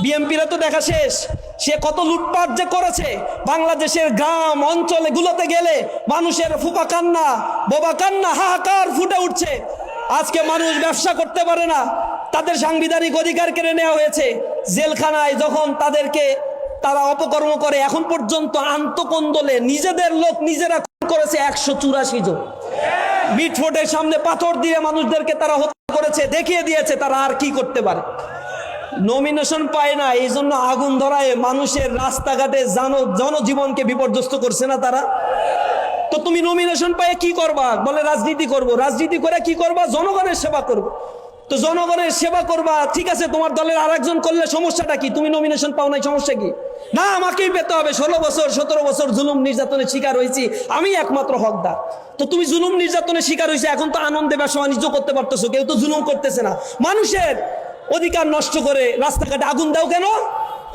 বিএনপিরা তো দেখা শেষ, সে কত লুটপাট যে করেছে। বাংলাদেশের গ্রাম অঞ্চলে গুলোতে গেলে মানুষের ফুপা কান্না, বোবা কান্না, হাহাকার ফুটে উঠছে। আজকে মানুষ ব্যবসা করতে পারে না, তাদের সাংবিধানিক অধিকার কেড়ে নেওয়া হয়েছে। জেলখানায় যখন তাদেরকে তারা অপকর্ম করে, এখন পর্যন্ত আন্তকন্দলে নিজেদের লোক নিজেরা করেছে 184 জন। মিটফোর্টের সামনে পাথর দিয়ে মানুষদেরকে তারা হত্যা করেছে, দেখিয়ে দিয়েছে তারা আর কি করতে পারে। নমিনেশন পায় না, এই জন্য আগুন ধরায় মানুষের রাস্তাঘাটে জনজীবনকে বিপর্যস্ত করছে না তারা। তো তুমি নমিনেশন পায় কি করবা? বলে রাজনীতি করব। রাজনীতি করে কি করবা? জনগণের সেবা করব। তো জনগণের সেবা করবা, ঠিক আছে, তোমার দলের আরেকজন করলে সমস্যাটা কি? তুমি নমিনেশন পাও নাই, সমস্যা কি? না, আমাকেই পেতে হবে। 16 বছর 17 বছর জুলুম নির্যাতনের শিকার হয়েছি, আমি একমাত্র হকদার। তো তুমি জুলুম নির্যাতনের শিকার হয়েছে, এখন তো আনন্দে ব্যবসা বাণিজ্য করতে পারতেছো, কেউ তো জুলুম করতেছে না। মানুষের অধিকার নষ্ট করে রাস্তাঘাটে আগুন দাও কেন?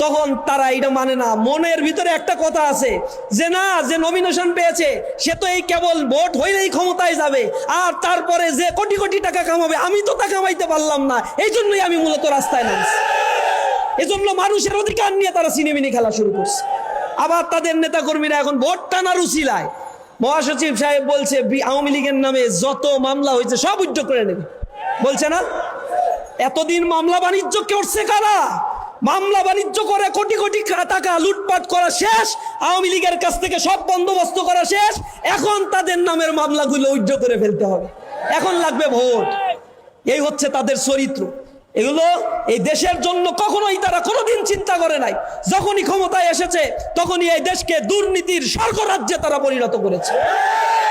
তখন তারা এটা মানে না। মনের ভিতরে একটা কথা আছে যে না, যে নমিনেশন পেয়েছে সে তো এই কেবল ভোট হইলেই ক্ষমতায় যাবে, আর তারপরে যে কোটি কোটি টাকা কামাবে, আমি তো তা কামাইতে পারলাম না, এই জন্যই আমি মূলত রাস্তায় নামছি। এজন্য মানুষের অধিকার নিয়ে তারা সিনেমিনি খেলা শুরু করছে। আবার তাদের নেতাকর্মীরা এখন ভোট টানার উছিলায়, মহাসচিব সাহেব বলছে আওয়ামী লীগের নামে যত মামলা হয়েছে সব উদ্যোগ করে নেবে, বলছে না? এতদিন মামলা বাণিজ্য করছে কারা? মামলা বাণিজ্য করে কোটি কোটি টাকা লুটপাট করা শেষ, আওয়ামী লীগের কাছ থেকে সব বন্দোবস্ত করা শেষ। এখন তাদের নামের মামলাগুলো উইথড্র করে ফেলতে হবে, এখন লাগবে ভোট। এই হচ্ছে তাদের চরিত্র। এগুলো এই দেশের জন্য কখনোই তারা কোনোদিন চিন্তা করে নাই। যখনই ক্ষমতায় এসেছে তখনই এই দেশকে দুর্নীতির স্বর্গরাজ্যে তারা পরিণত করেছে।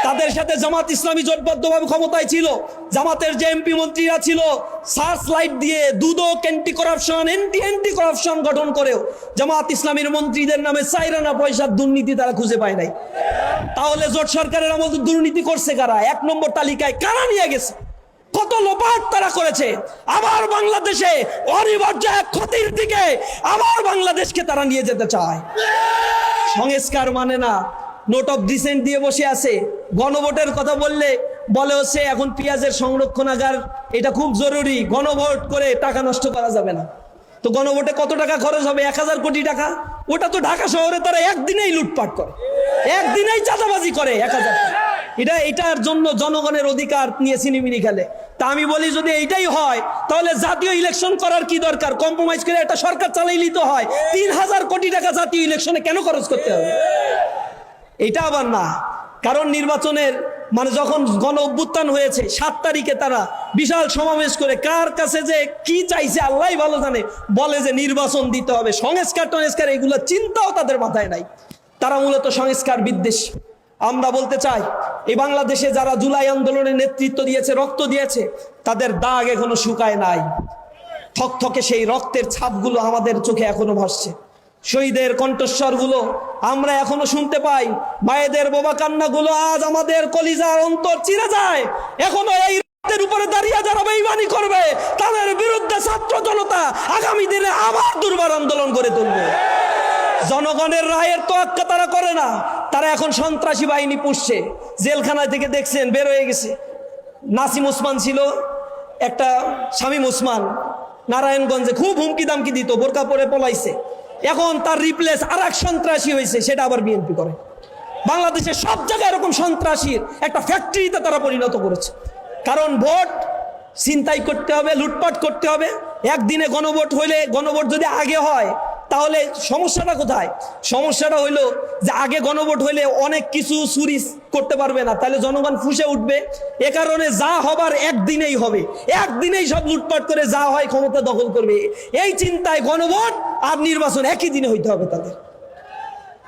তাদের সাথে জামাত ইসলামী জোটবদ্ধভাবে ক্ষমতায় ছিল। জামাতের যে এমপি মন্ত্রীরা ছিল, সার্চ লাইট দিয়ে দুদক, অ্যান্টি করাপশন গঠন করেও জামাত ইসলামীর মন্ত্রীদের নামে 4 আনা পয়সার দুর্নীতি তারা খুঁজে পায় নাই। তাহলে জোট সরকারের আমল দুর্নীতি করছে কারা? 1 নম্বর তালিকায় কারা নিয়ে গেছে? কত লোপাট তারা করেছে। আবার বাংলাদেশে অনিবার্য এক ক্ষতির দিকে আবার বাংলাদেশকে তারা নিয়ে যেতে চায়। সংস্কার মানে না, নোট অফ ডিসেন্ট দিয়ে বসে আছে। গণভোটের কথা বললে বলে হচ্ছে এখন পেঁয়াজের সংরক্ষণাগার, এটা খুব জরুরি, গণভোট করে টাকা নষ্ট করা যাবে না। তো গণভোটে কত টাকা খরচ হবে? 1000 কোটি টাকা। ওটা তো ঢাকা শহরে তারা একদিনেই লুটপাট করে, একদিনেই চাঁদাবাজি করে 1000 টাকা। এটার জন্য জনগণের অধিকার নিয়ে সিনেমিনি খেলে। তা আমি বলি, যদি এইটাই হয় তাহলে জাতীয় ইলেকশন করার কি দরকার? কম্প্রোমাইজ করে একটা সরকার চালাইলেই তো হয়। 3000 কোটি টাকা জাতীয় ইলেকশনে কেন খরচ করতে হবে? এটা আবার না, কারণ নির্বাচনের মানে যখন গণ অভ্যুত্থান হয়েছে 7 তারিখে তারা বিশাল সমাবেশ করে কার কাছে যে কি চাইছে আল্লাহ ভালো জানে, বলে যে নির্বাচন দিতে হবে। সংস্কার এগুলো চিন্তাও তাদের মাথায় নাই। তারা মূলত সংস্কার বিদ্বেষী। আমরা বলতে চাই, এই বাংলাদেশে যারা জুলাই আন্দোলনের নেতৃত্ব দিয়েছে, রক্ত দিয়েছে, তাদের দাগ এখনো শুকায় নাই। থকথকে সেই রক্তের ছাপগুলো আমাদের চোখে এখনো ভাসছে। শহীদের কণ্ঠস্বরগুলো আমরা এখনো শুনতে পাই। মায়েদের বোবা কান্নাগুলো আজ আমাদের কলিজার অন্তর চিরে যায়। এখনো এই রক্তের উপরে দাঁড়িয়ে যারা বেঈমানি করবে, তাদের বিরুদ্ধে ছাত্র জনতা আগামী দিনে আবার দুর্বার আন্দোলন করে তুলবে। জনগণের রায়ের তোয়াক্কা তারা করে না, তারা এখন সন্ত্রাসী বাহিনী পুষছে। জেলখানা থেকে দেখছেন বের হয়ে গেছে। নাসিম ওসমান ছিল একটা, শামীম ওসমান নারায়ণগঞ্জে খুব হুমকি দামকি দিত, বোরকা পরে পলাইছে। এখন তার রিপ্লেস আর এক সন্ত্রাসী হয়েছে, সেটা আবার বিএনপি করে। বাংলাদেশের সব জায়গায় এরকম সন্ত্রাসীর একটা ফ্যাক্টরিতে তারা পরিণত করেছে। কারণ ভোট ছিনতাই করতে হবে, লুটপাট করতে হবে। একদিনে গণভোট হইলে, গণভোট যদি আগে হয় তাহলে সমস্যাটা কোথায়? সমস্যাটা হইলো যে আগে গণভোট হইলে অনেক কিছু চুরি করতে পারবে না, তাহলে জনগণ ফুঁসে উঠবে। এ কারণে যা হবার একদিনেই হবে, একদিনেই সব লুটপাট করে যা হয় ক্ষমতা দখল করবে। এই চিন্তায় গণভোট আর নির্বাচন একই দিনে হইতে হবে তাদের।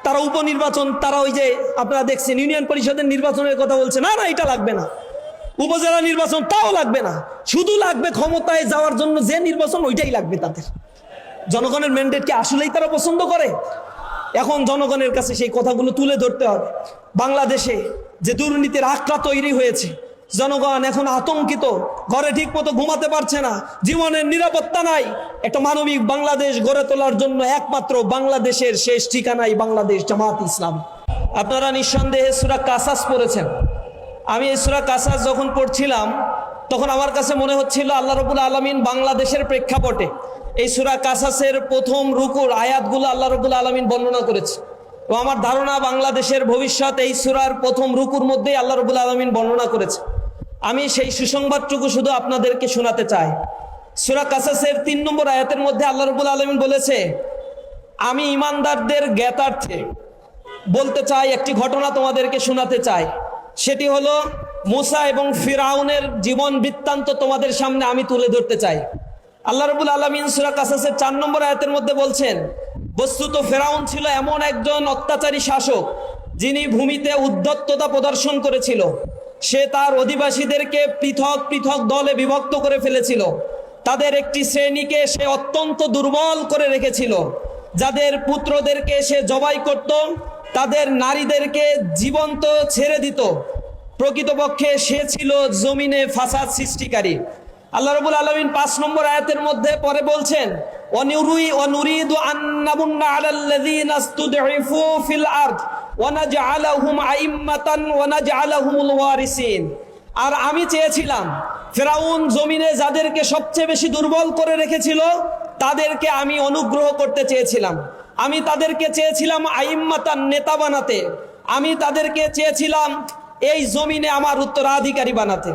তারা উপনির্বাচন, তারা ওই যে আপনারা দেখছেন ইউনিয়ন পরিষদের নির্বাচনের কথা বলছে, না না এটা লাগবে না। উপজেলা নির্বাচন তাও লাগবে না, শুধু লাগবে ক্ষমতায় যাওয়ার জন্য যে নির্বাচন, ওইটাই লাগবে তাদের। জনগণের ম্যান্ডেট কি আসলেই তারা পছন্দ করে? এখন জনগণের কাছে সেই কথাগুলো তুলে ধরতে হবে। বাংলাদেশে যে দুর্নীতির আঁকড়া তৈরি হয়েছে, জনগণ এখন আতঙ্কিত, ঘরে ঠিক মতো ঘুমাতে পারছে না, জীবনের নিরাপত্তা নাই। একটা মানবিক বাংলাদেশ গড়ে তোলার জন্য একমাত্র বাংলাদেশের শেষ ঠিকানাই বাংলাদেশ জামাত ইসলাম। আপনারা নিঃসন্দেহে সূরা কাসাস পড়েছেন। আমি এই সূরা কাসাস যখন পড়ছিলাম তখন আমার কাছে মনে হচ্ছিল আল্লাহ রাব্বুল আলামিন বাংলাদেশের প্রেক্ষাপটে এই সূরা কাসাসের প্রথম রুকুর আয়াতগুলো আল্লাহ রাব্বুল আলামিন বর্ণনা করেছে। তো আমার ধারণা বাংলাদেশের ভবিষ্যৎ এই সূরার প্রথম রুকুর মধ্যেই আল্লাহ রাব্বুল আলামিন বর্ণনা করেছে। আমি সেই সুসংবাদটুকু শুধু আপনাদেরকে শোনাতে চাই। সূরা কাসাসের 3 নম্বর আয়াতের মধ্যে আল্লাহ রাব্বুল আলামিন বলেছে, আমি ইমানদারদের জ্ঞাতার্থে বলতে চাই, একটি ঘটনা তোমাদেরকে শোনাতে চাই। সেটি হলো মুসা এবং ফিরাউনের জীবন বৃত্তান্ত তোমাদের সামনে আমি তুলে ধরতে চাই। আল্লাহ রাব্বুল আলামিন সূরা কাসাসের 4 নম্বর আয়াতের মধ্যে বলছেন, বস্তুত ফিরাউন ছিল এমন একজন অত্যাচারী শাসক যিনি ভূমিতে উদ্ধত্ততা প্রদর্শন করেছিল। সে তার অধিবাসীদেরকে পৃথক পৃথক দলে বিভক্ত করে ফেলেছিল। তাদের একটি শ্রেণীকে সে অত্যন্ত দুর্বল করে রেখেছিল। যাদের পুত্রদেরকে সে জবাই করত, তাদের নারীদেরকে জীবন্ত ছেড়ে দিত। প্রকৃতপক্ষে সে ছিল জমিনে ফাসাদ সৃষ্টিকারী। আল্লাহ রাব্বুল আলামিন 5 নম্বর আয়াতের মধ্যে পরে বলছেন, অনুরিদু আন নামুন্না আলাল্লাযীনা ইসতুদঈফু ফিল আরদ ওয়া নাজআলাহুম আইম্মাতান ওয়া নাজআলাহুমুল ওয়ারিসিন। আর আমি চেয়েছিলাম ফিরাউন জমিনে যাদেরকে সবচেয়ে বেশি দুর্বল করে রেখেছিল তাদেরকে আমি অনুগ্রহ করতে চেয়েছিলাম। আমি তাদেরকে চেয়েছিলাম আইম্মাতান, নেতা বানাতে। আমি তাদেরকে চেয়েছিলাম এই জমিনে আমার উত্তরাধিকারী বানাতে।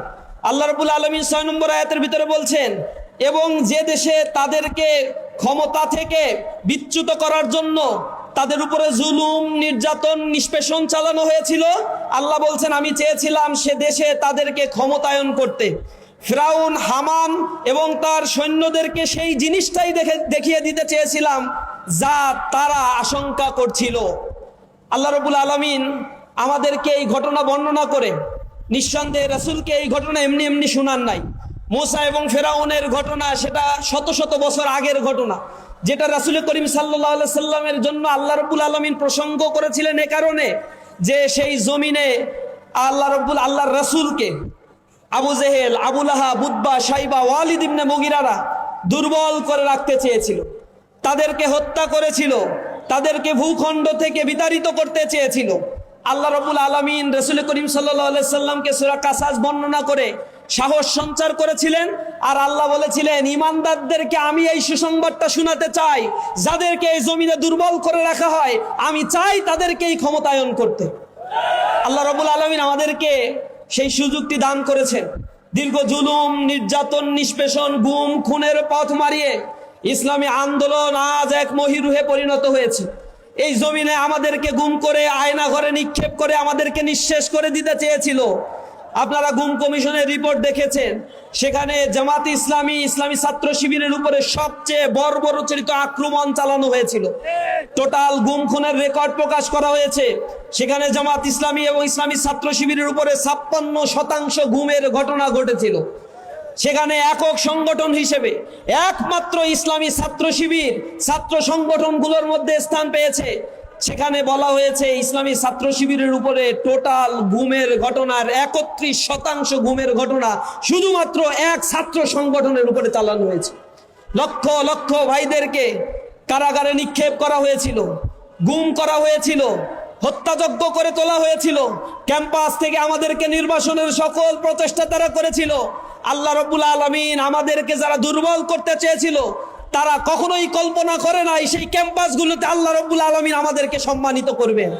আল্লাহ রাব্বুল আলামিন 6 নম্বর আয়াতের ভিতরে বলছেন, এবং যে দেশে তাদেরকে ক্ষমতা থেকে বিচ্যুত করার জন্য তাদের উপরে জুলুম, নির্যাতন, নিষ্পেষণ চালানো হয়েছিল, আল্লাহ বলছেন আমি চেয়েছিলাম সে দেশে তাদেরকে ক্ষমতায়ন করতে। ফিরাউন, হামান এবং তার সৈন্যদেরকে সেই জিনিসটাই দেখিয়ে দিতে চেয়েছিলাম যা তারা আশঙ্কা করছিল। আল্লাহ রাব্বুল আলামিন আমাদেরকে এই ঘটনা বর্ণনা করে, নিঃসন্দেহে রাসূলকে এই ঘটনা এমনি এমনি শোনান নাই। মুসা এবং ফিরাউনের ঘটনা সেটা শত শত বছর আগের ঘটনা, যেটা রাসূল করিম সাল্লাল্লাহু আলাইহি সাল্লামের জন্য আল্লাহ রাব্বুল আলামিন প্রসঙ্গ করেছিলেন এ কারণে যে সেই জমিনে আল্লাহর রাসূলকে আবু জেহেল, আবু লাহাব, উতবা, শাইবা, ওয়ালিদ ইবনে মুগিরারা দুর্বল করে রাখতে চেয়েছিল। তাদেরকে হত্যা করেছিল, তাদেরকে ভূখণ্ড থেকে বিতাড়িত করতে চেয়েছিল। আল্লাহ রাব্বুল আলামিন রাসূল করিম সাল্লাল্লাহু আলাইহি সাল্লামকে সূরা কাসাস বর্ণনা করে সাহস সঞ্চার করেছিলেন। আর আল্লাহ বলেছিলেন, ইমানদারদেরকে আমি এই সুসংবাদটা শোনাতে চাই, যাদেরকে এই জমিনে দুর্বল করে রাখা হয় আমি চাই তাদেরকেই ক্ষমতায়ন করতে। আল্লাহ রাব্বুল আলামিন আমাদেরকে সেই সুযোগটি দান করেছেন। দীর্ঘ জুলুম, নির্যাতন, নিষ্পেষণ, গুম, খুনের পথ মারিয়ে ইসলামী আন্দোলন আজ এক মহিরুহে পরিণত হয়েছে। এই জমিনে আমাদেরকে গুম করে আয়না ঘরে নিক্ষেপ করে আমাদেরকে নিঃশেষ করে দিতে চেয়েছিল। আপনারা গুম কমিশনের রিপোর্ট দেখেছেন, সেখানে জামাত ইসলামী, ইসলামী ছাত্র শিবিরের উপরে সবচেয়ে বর্বরচিত আক্রমণ চালানো হয়েছিল। টোটাল গুম খুনের রেকর্ড প্রকাশ করা হয়েছে। সেখানে জামাত ইসলামী এবং ইসলামী ছাত্র শিবিরের উপরে 56% গুমের ঘটনা ঘটেছিল। সেখানে একক সংগঠন হিসেবে একমাত্র ইসলামী ছাত্র শিবির ছাত্র সংগঠনগুলোর মধ্যে স্থান পেয়েছে। সেখানে বলা হয়েছে ইসলামী ছাত্র শিবিরের উপরে টোটাল গুমের ঘটনার 31% গুমের ঘটনা শুধুমাত্র এক ছাত্র সংগঠনের উপরে চালানো হয়েছে। লক্ষ লক্ষ ভাইদেরকে কারাগারে নিক্ষেপ করা হয়েছিল, গুম করা হয়েছিল, হত্যাযজ্ঞ করে তোলা হয়েছিল। ক্যাম্পাস থেকে আমাদেরকে নির্বাসনের সকল প্রচেষ্টা তারা করেছিল। আল্লাহ রাব্বুল আলামিন আমাদেরকে যারা দুর্বল করতে চেয়েছিল তারা কখনোই কল্পনা করে নাই সেই ক্যাম্পাসগুলোতে আল্লাহ রাব্বুল আলামিন আমাদেরকে সম্মানিত করবেন।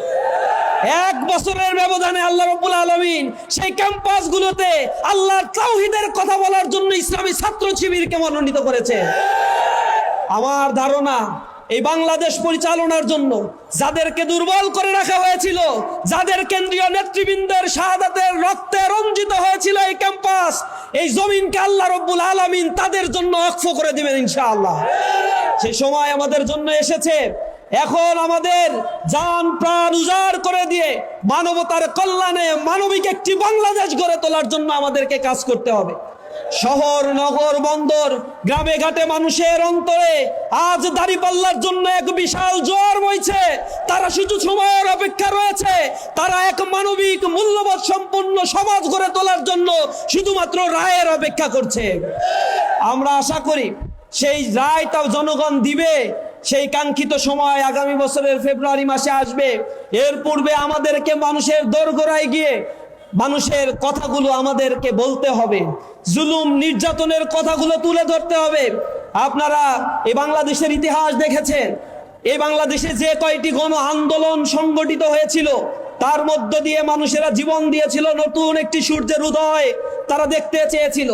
1 বছরের ব্যবধানে আল্লাহ রাব্বুল আলামিন সেই ক্যাম্পাসগুলোতে আল্লাহর তাওহীদের কথা বলার জন্য ইসলামী ছাত্র শিবিরকে মনোনীত করেছে। আমার ধারণা এই বাংলাদেশ পরিচালনার জন্য যাদেরকে দুর্বল করে রাখা হয়েছিল, যাদের কেন্দ্রীয় নেতৃবৃন্দের শাহাদাতের রক্তে রঞ্জিত হয়েছিল এই ক্যাম্পাস, এই জমিনকে আল্লাহ রাব্বুল আলামিন তাদের জন্য ওয়াকফ করে দিবেন ইনশাআল্লাহ। সেই সময় আমাদের জন্য এসেছে। এখন আমাদের জান প্রাণ উজাড় করে দিয়ে মানবতার কল্যাণে মানবিক একটি বাংলাদেশ গড়ে তোলার জন্য আমাদেরকে কাজ করতে হবে। শহর, নগর, বন্দর, গ্রামে ঘাটে মানুষের অন্তরে আজ দাঁড়িপাল্লার জন্য এক বিশাল জোয়ার বইছে। তারা শুধু সময়ের অপেক্ষা রয়েছে। তারা এক মানবিক মূল্যবোধ সম্পন্ন সমাজ গড়ে তোলার জন্য শুধুমাত্র রায়ের অপেক্ষা করছে। আমরা আশা করি সেই রায়টাও জনগণ দিবে। সেই কাঙ্ক্ষিত সময় আগামী বছরের ফেব্রুয়ারি মাসে আসবে। এর পূর্বে আমাদেরকে মানুষের দোরগোড়ায় গিয়ে মানুষের কথাগুলো আমাদেরকে বলতে হবে, জুলুম নির্যাতনের কথাগুলো তুলে ধরতে হবে। আপনারা এই বাংলাদেশের ইতিহাস দেখেছেন, এই বাংলাদেশে যে কয়টি গণ আন্দোলন সংগঠিত হয়েছিল তার মধ্য দিয়ে মানুষেরা জীবন দিয়েছিল, নতুন একটি সূর্যের উদয় তারা দেখতে চেয়েছিল।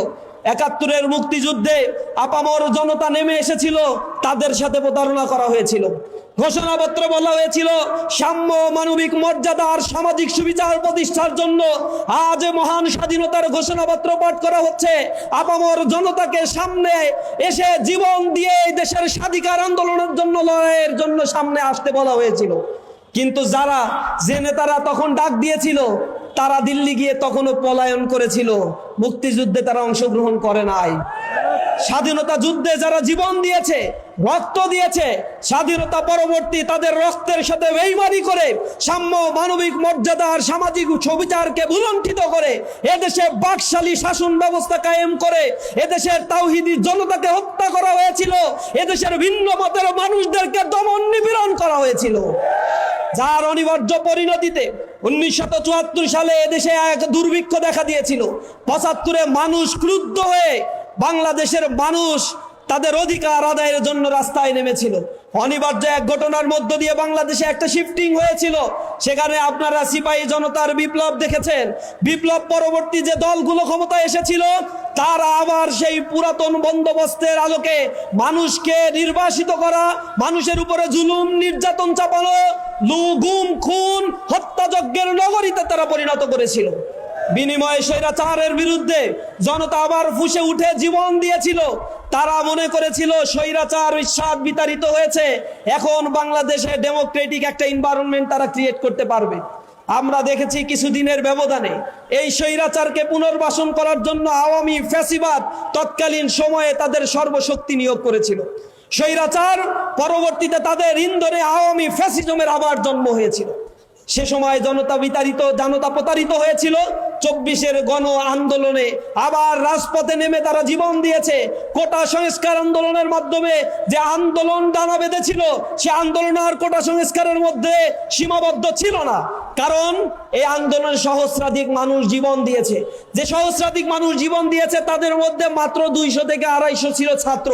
৭১-এর মুক্তিযুদ্ধে আপামর জনতা নেমে এসেছিল, তাদের সাথে প্রতারণা করা হয়েছিল। ঘোষণাপত্র বলা হয়েছিল সাম্য, মানবিক মর্যাদা আর সামাজিক সুবিচার প্রতিষ্ঠার জন্য। আজ মহান স্বাধীনতার ঘোষণাপত্র পাঠ করা হচ্ছে, আপামর জনতাকে সামনে এসে জীবন দিয়ে এই দেশের স্বাধিকার আন্দোলনের জন্য, লড়াইয়ের জন্য সামনে আসতে বলা হয়েছিল। কিন্তু যে নেতারা তখন ডাক দিয়েছিল তারা দিল্লি গিয়ে তখনও পলায়ন করেছিল, মুক্তিযুদ্ধে তারা অংশগ্রহণ করে নাই। স্বাধীনতা যুদ্ধে যারা জীবন দিয়েছে, রক্ত দিয়েছে, স্বাধীনতা পরবর্তী তাদের রক্তের সাথে বেইমানি করে সাম্য, মানবিক মর্যাদা আর সামাজিক সুবিচারকে ভুলণ্ঠিত করে এদেশে বাকশালী শাসন ব্যবস্থা কায়েম করে এদেশের তাওহীদি জনতাকে হত্যা করা হয়েছিল, এদেশের ভিন্ন মতের মানুষদেরকে দমন নিপীড়ন করা হয়েছিল। যার অনিবার্য পরিণতিতে 1974 সালে এদেশে এক দুর্ভিক্ষ দেখা দিয়েছিল। 75-এ মানুষ ক্রুদ্ধ হয়ে, বাংলাদেশের মানুষ তাদের অধিকার আদায়ের জন্য রাস্তায় নেমেছিল। অনিবার্য এক ঘটনার মধ্য দিয়ে বাংলাদেশে একটা শিফটিং হয়েছিল। সেখানে আপনারা সিপাহী জনতার বিপ্লব দেখেছেন। বিপ্লব পরবর্তী যে দলগুলো ক্ষমতায় এসেছিল তারা আবার সেই পুরাতন বন্দোবস্তের আলোকে মানুষকে নির্বাসিত করা, মানুষের উপরে জুলুম নির্যাতন চাপানো, গুম খুন হত্যাযজ্ঞের নগরীতে তারা পরিণত করেছিল। বিনিময়ে স্বৈরাচারের বিরুদ্ধে জনতা আবার ফুঁসে উঠে জীবন দিয়েছিল। তারা মনে করেছিল স্বৈরাচার ইস্পাত বিতাড়িত হয়েছে, এখন বাংলাদেশে ডেমোক্রেটিক একটা এনভায়রনমেন্ট তারা ক্রিয়েট করতে পারবে। আমরা দেখেছি কিছুদিনের ব্যবধানে এই স্বৈরাচারকে পুনর্বাসন করার জন্য আওয়ামী ফ্যাসিবাদ তৎকালীন সময়ে তাদের সর্বশক্তি নিয়োগ করেছিল। স্বৈরাচার পরবর্তীতে তাদের ইন্ধনে আওয়ামী ফ্যাসিজমের আবার জন্ম হয়েছিল। সে সময় জনতা প্রতারিত হয়েছিল। 24-এর গণ আন্দোলনে আবার রাজপথে নেমে তারা জীবন দিয়েছে। কোটা সংস্কার আন্দোলনের মাধ্যমে যে আন্দোলন ডানা বেঁধেছিল, সে আন্দোলন আর কোটা সংস্কারের মধ্যে সীমাবদ্ধ ছিল না, কারণ এই আন্দোলনে সহস্রাধিক মানুষ জীবন দিয়েছে। যে সহস্রাধিক মানুষ জীবন দিয়েছে তাদের মধ্যে মাত্র 200 থেকে 250 ছিল ছাত্র।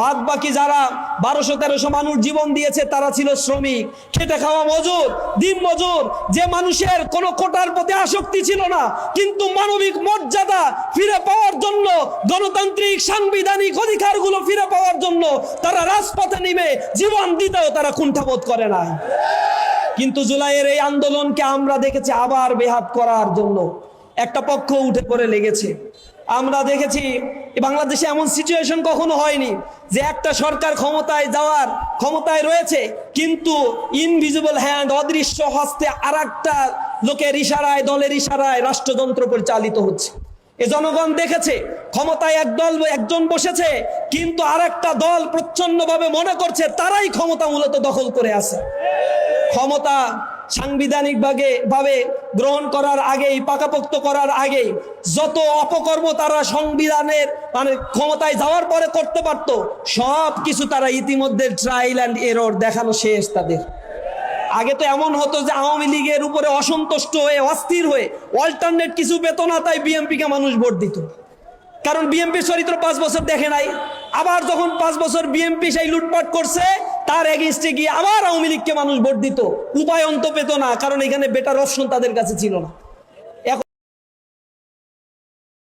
বাদ বাকি যারা 1200-1300 মানুষ জীবন দিয়েছে তারা ছিল শ্রমিক, খেটে খাওয়া মজুর, দিন মজুর, যে মানুষের কোনো কোটার প্রতি আসক্তি ছিল না, কিন্তু মানবিক মর্যাদা ফিরে পাওয়ার জন্য, গণতান্ত্রিক সাংবিধানিক অধিকারগুলো ফিরে পাওয়ার জন্য তারা রাজপথে নেমে জীবন দিতেও তারা কুণ্ঠাবোধ করে না। কিন্তু জুলাইয়ের এই আন্দোলনকে আমরা দেখেছি আবার বেহাত করার জন্য একটা পক্ষ উঠে পড়ে লেগেছে। আমরা দেখেছি বাংলাদেশে এমন সিচুয়েশন কখনো হয়নি যে একটা সরকার ক্ষমতায় রয়েছে কিন্তু ইনভিজিবল হ্যান্ড, অদৃশ্য হস্তে আর একটা লোকের ইশারায়, দলের ইশারায় রাষ্ট্রযন্ত্র পরিচালিত হচ্ছে। এ জনগণ দেখেছে ক্ষমতায় একজন বসেছে, কিন্তু আর একটা দল প্রচ্ছন্নভাবে মনে করছে তারাই ক্ষমতা মূলত দখল করে আছে। ক্ষমতা সাংবিধানিক ভাবে গ্রহণ করার আগেই, পাকাপোক্ত করার আগেই যত অপকর্ম তারা সংবিধানের ক্ষমতায় যাওয়ার পরে করতে পারত, সব কিছু তারা ইতিমধ্যে ট্রায়াল অ্যান্ড এরর দেখানো শেষ তাদের। আগে তো এমন হতো যে আওয়ামী লীগের উপরে অসন্তুষ্ট হয়ে, অস্থির হয়ে অল্টারনেট কিছু পেত না, তাই বিএনপিকে মানুষ ভোট দিত, কারণ বিএনপির চরিত্র 5 বছর দেখে নাই। আবার যখন 5 বছর বিএনপি সেই লুটপাট করছে, তার এগেইনস্টে গিয়ে আবার আওয়ামী লীগকে মানুষ ভোট দিত। উপায় অন্ত পেত না, কারণ এখানে বেটার অপশন তাদের কাছে ছিল না।